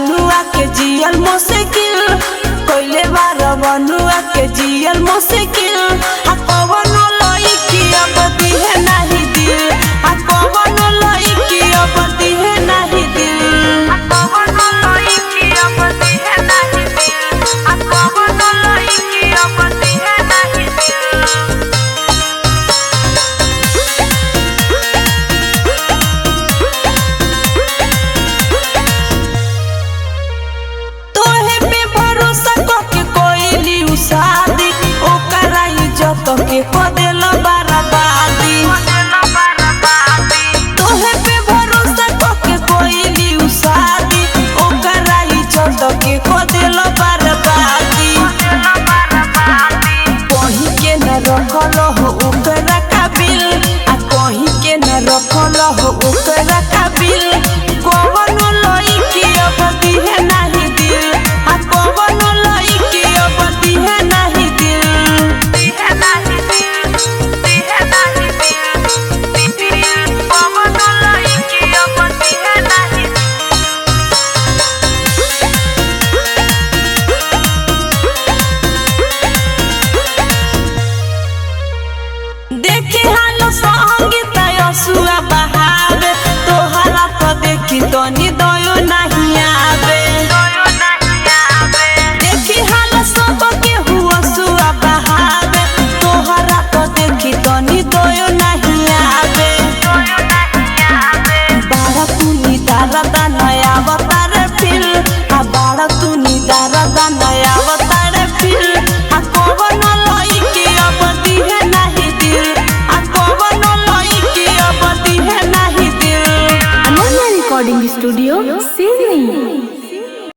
बनुआ के जियल मुश्किल कोइले बार बनुआ के जियल मुश्किल आ कवनो लईकी अब दिहे नाही दिल आ कवनो लईकी अब दिहे नाही दिल आ कवनो लईकी अब दिहे नाही दिल आ कवनो लईकी अब दिहे नाही दिल। शादी ओकरा इज्जत के कदेल बर्बादी तोहे पे भरोसा करके कोइली उ शादी ओकरा इज्जत के कदेल बर्बादी कहीं के न रखल हो ओकरा काबिल आ कहीं के न रखल हो ओकरा काबिल कवनो लईकी अब दिहे नाही दिल आ कवनो लईकी अब दिहे नाही दिल दिहे नाही दिल दिहे नाही दिल कवनो लईकी अब दिहे नाही देखी हालो संगीत यसुआ बहावे तोहरा तो देखी तनी दयो नहीं आवे देखी हालो सब के हुआ सुआ बहावे तोहरा तो देखी तनी दयो